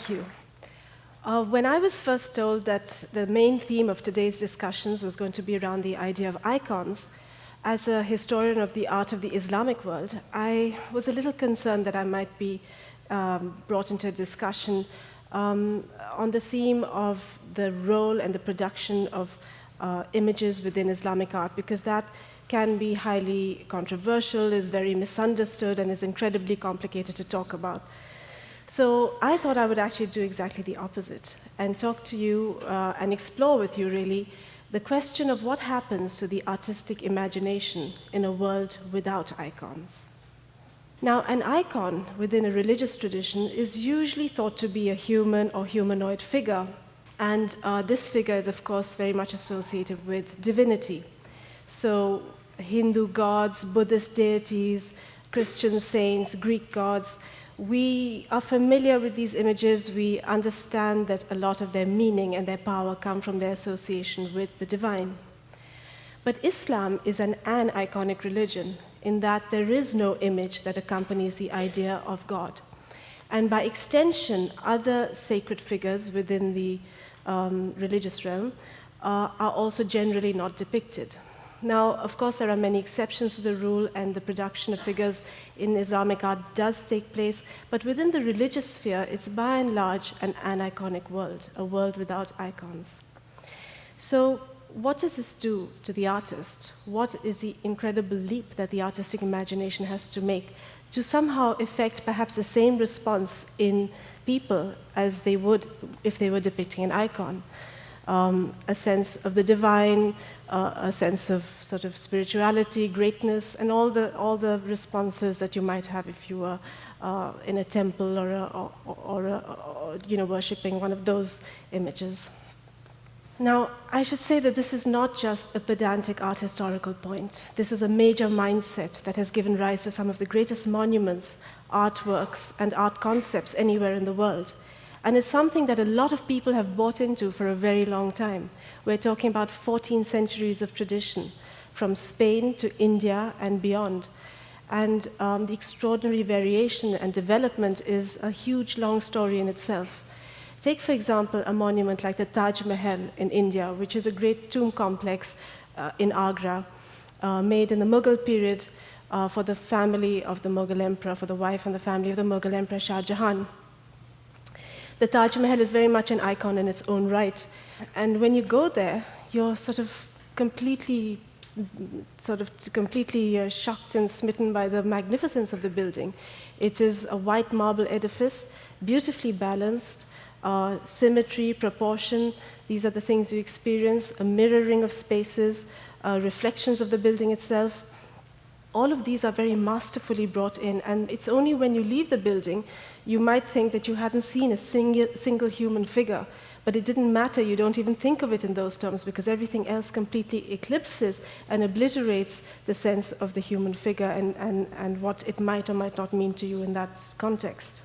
Thank you. When I was first told that the main theme of today's discussions was going to be around the idea of icons, as a historian of the art of the Islamic world, I was a little concerned that I might be brought into a discussion on the theme of the role and the production of images within Islamic art, because that can be highly controversial, is very misunderstood, and is incredibly complicated to talk about. So I thought I would actually do exactly the opposite and talk to you and explore with you, really, the question of what happens to the artistic imagination in a world without icons. Now, an icon within a religious tradition is usually thought to be a human or humanoid figure, and this figure is, of course, very much associated with divinity. So Hindu gods, Buddhist deities, Christian saints, Greek gods, we are familiar with these images. We understand that a lot of their meaning and their power come from their association with the divine. But Islam is an iconic religion in that there is no image that accompanies the idea of God. And by extension, other sacred figures within the religious realm are also generally not depicted. Now, of course, there are many exceptions to the rule, and the production of figures in Islamic art does take place, but within the religious sphere, it's by and large an aniconic world, a world without icons. So what does this do to the artist? What is the incredible leap that the artistic imagination has to make to somehow effect perhaps the same response in people as they would if they were depicting an icon? A sense of the divine, a sense of sort of spirituality, greatness, and all the responses that you might have if you were in a temple or worshipping one of those images. Now, I should say that this is not just a pedantic art historical point. This is a major mindset that has given rise to some of the greatest monuments, artworks, and art concepts anywhere in the world. And it's something that a lot of people have bought into for a very long time. We're talking about 14 centuries of tradition, from Spain to India and beyond. And the extraordinary variation and development is a huge, long story in itself. Take, for example, a monument like the Taj Mahal in India, which is a great tomb complex in Agra, made in the Mughal period for the family of the Mughal emperor, for the wife and the family of the Mughal emperor Shah Jahan. The Taj Mahal is very much an icon in its own right. And when you go there, you're completely shocked and smitten by the magnificence of the building. It is a white marble edifice, beautifully balanced, symmetry, proportion. These are the things you experience, a mirroring of spaces, reflections of the building itself. All of these are very masterfully brought in, and it's only when you leave the building you might think that you hadn't seen a single human figure, but it didn't matter. You don't even think of it in those terms because everything else completely eclipses and obliterates the sense of the human figure and what it might or might not mean to you in that context.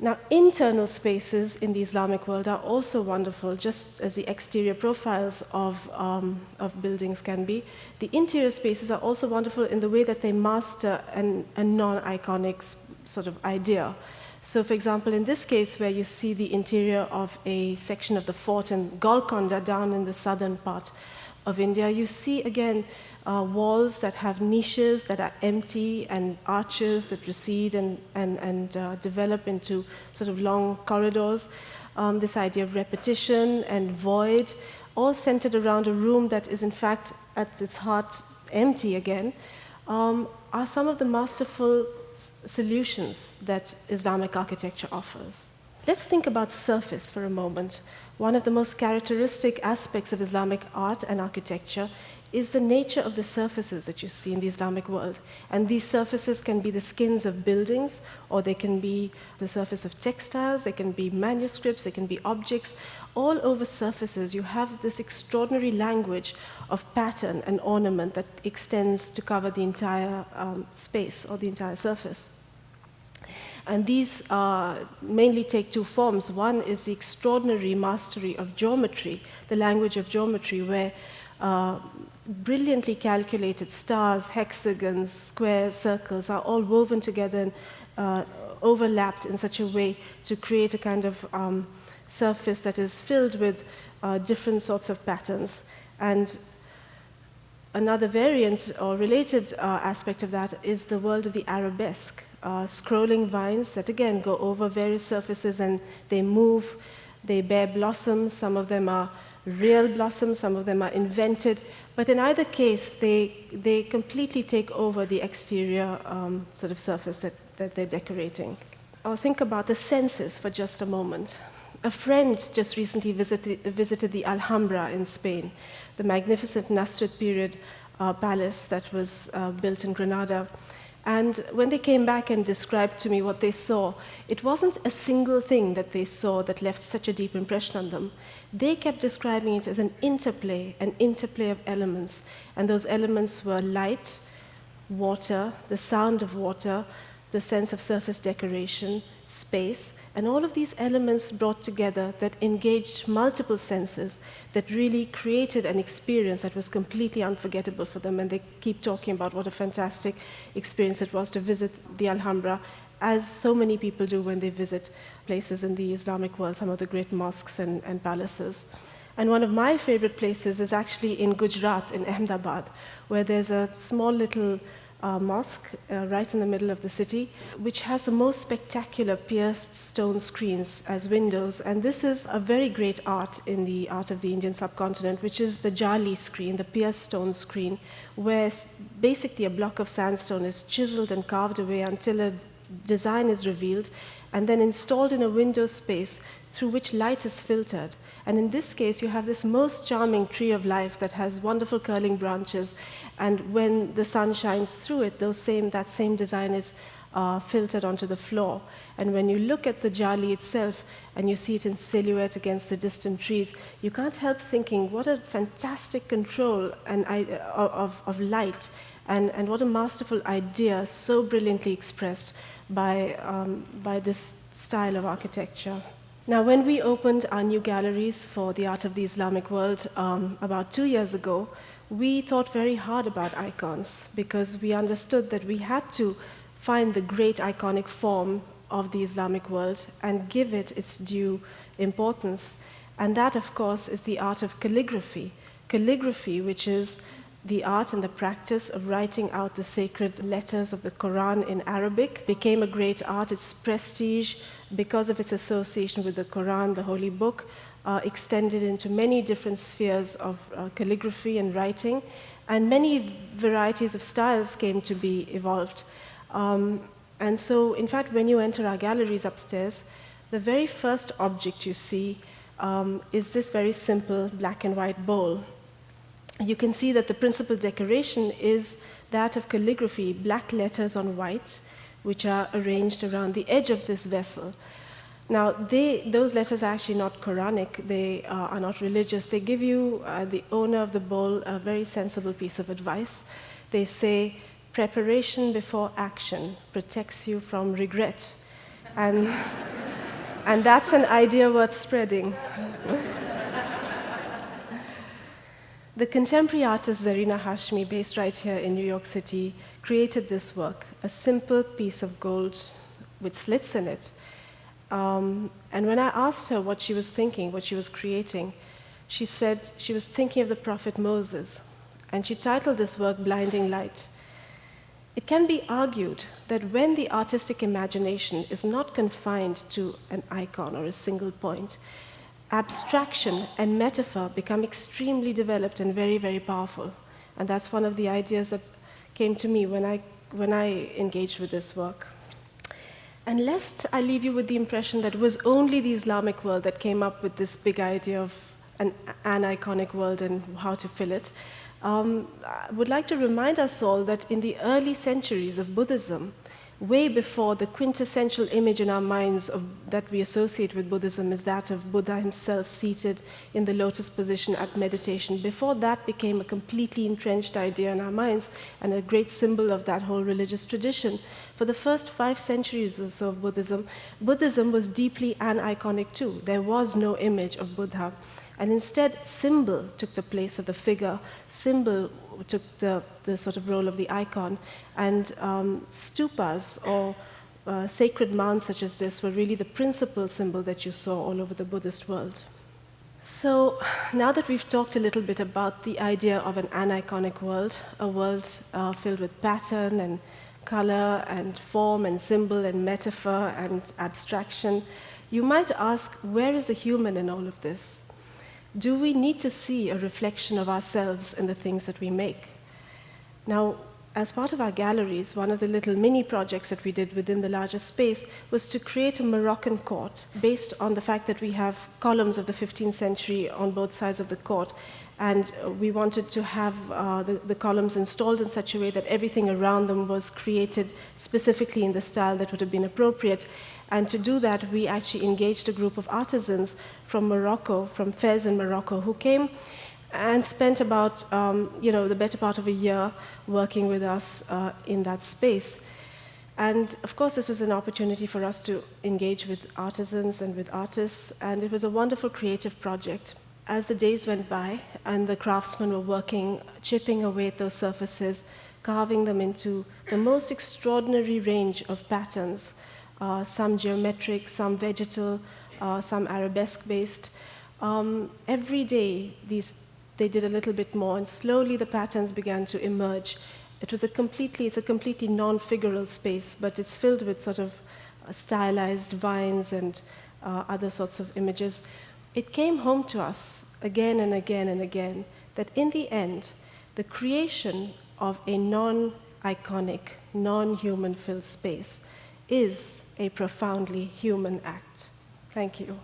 Now, internal spaces in the Islamic world are also wonderful, just as the exterior profiles of buildings can be. The interior spaces are also wonderful in the way that they master a non-iconic sort of idea. So, for example, in this case, where you see the interior of a section of the fort in Golconda down in the southern part of India, you see, again, walls that have niches that are empty and arches that recede and develop into sort of long corridors. This idea of repetition and void, all centered around a room that is, in fact, at its heart, empty again, are some of the masterful solutions that Islamic architecture offers. Let's think about surface for a moment. One of the most characteristic aspects of Islamic art and architecture is the nature of the surfaces that you see in the Islamic world. And these surfaces can be the skins of buildings, or they can be the surface of textiles, they can be manuscripts, they can be objects. All over surfaces, you have this extraordinary language of pattern and ornament that extends to cover the entire space or the entire surface. And these mainly take two forms. One is the extraordinary mastery of geometry, the language of geometry, where brilliantly calculated stars, hexagons, squares, circles are all woven together overlapped in such a way to create a kind of surface that is filled with different sorts of patterns. And another variant or related aspect of that is the world of the arabesque, scrolling vines that again go over various surfaces and they move, they bear blossoms, some of them are real blossoms, some of them are invented, but in either case they completely take over the exterior sort of surface that they're decorating. I'll think about the senses for just a moment. A friend just recently visited the Alhambra in Spain, the magnificent Nasrid period palace that was built in Granada. And when they came back and described to me what they saw, it wasn't a single thing that they saw that left such a deep impression on them. They kept describing it as an interplay of elements. And those elements were light, water, the sound of water, the sense of surface decoration, space, and all of these elements brought together that engaged multiple senses that really created an experience that was completely unforgettable for them. And they keep talking about what a fantastic experience it was to visit the Alhambra, as so many people do when they visit places in the Islamic world, some of the great mosques and palaces. And one of my favorite places is actually in Gujarat, in Ahmedabad, where there's a small little mosque right in the middle of the city, which has the most spectacular pierced stone screens as windows. And this is a very great art in the art of the Indian subcontinent, which is the jali screen, the pierced stone screen, where basically a block of sandstone is chiseled and carved away until a design is revealed, and then installed in a window space through which light is filtered. And in this case, you have this most charming tree of life that has wonderful curling branches, and when the sun shines through it, that same design is filtered onto the floor. And when you look at the jali itself and you see it in silhouette against the distant trees, you can't help thinking, what a fantastic control of light, and what a masterful idea, so brilliantly expressed by this style of architecture. Now, when we opened our new galleries for the art of the Islamic world about 2 years ago, we thought very hard about icons because we understood that we had to find the great iconic form of the Islamic world and give it its due importance. And that, of course, is the art of calligraphy. Calligraphy, which is the art and the practice of writing out the sacred letters of the Quran in Arabic, became a great art. Its prestige, because of its association with the Quran, the holy book, extended into many different spheres of calligraphy and writing, and many varieties of styles came to be evolved. And so, in fact, when you enter our galleries upstairs, the very first object you see is this very simple black and white bowl. You can see that the principal decoration is that of calligraphy, black letters on white, which are arranged around the edge of this vessel. Now, those letters are actually not Quranic, they are not religious. They give you, the owner of the bowl, a very sensible piece of advice. They say, preparation before action protects you from regret. And that's an idea worth spreading. The contemporary artist Zarina Hashmi, based right here in New York City, created this work, a simple piece of gold with slits in it. And when I asked her what she was thinking, what she was creating, she said she was thinking of the prophet Moses, and she titled this work Blinding Light. It can be argued that when the artistic imagination is not confined to an icon or a single point, abstraction and metaphor become extremely developed and very, very powerful. And that's one of the ideas that came to me when I engaged with this work. And lest I leave you with the impression that it was only the Islamic world that came up with this big idea of an iconic world and how to fill it, I would like to remind us all that in the early centuries of Buddhism, way before the quintessential image in our minds that we associate with Buddhism is that of Buddha himself seated in the lotus position at meditation. Before that became a completely entrenched idea in our minds and a great symbol of that whole religious tradition. For the first 5 centuries or so of Buddhism, Buddhism was deeply aniconic too. There was no image of Buddha. And instead, symbol took the place of the figure. Symbol took the sort of role of the icon. And stupas, or sacred mounds such as this were really the principal symbol that you saw all over the Buddhist world. So now that we've talked a little bit about the idea of an aniconic world, a world filled with pattern and color and form and symbol and metaphor and abstraction, you might ask, where is the human in all of this? Do we need to see a reflection of ourselves in the things that we make? Now, as part of our galleries, one of the little mini projects that we did within the larger space was to create a Moroccan court based on the fact that we have columns of the 15th century on both sides of the court. And we wanted to have the columns installed in such a way that everything around them was created specifically in the style that would have been appropriate. And to do that, we actually engaged a group of artisans from Morocco, from Fez in Morocco, who came and spent about the better part of a year working with us in that space. And of course, this was an opportunity for us to engage with artisans and with artists, and it was a wonderful creative project. As the days went by and the craftsmen were working, chipping away at those surfaces, carving them into the most extraordinary range of patterns, some geometric, some vegetal, some arabesque-based. Every day, they did a little bit more, and slowly the patterns began to emerge. It's a completely non-figural space, but it's filled with sort of stylized vines and other sorts of images. It came home to us again and again and again that in the end, the creation of a non-iconic, non-human filled space is a profoundly human act. Thank you.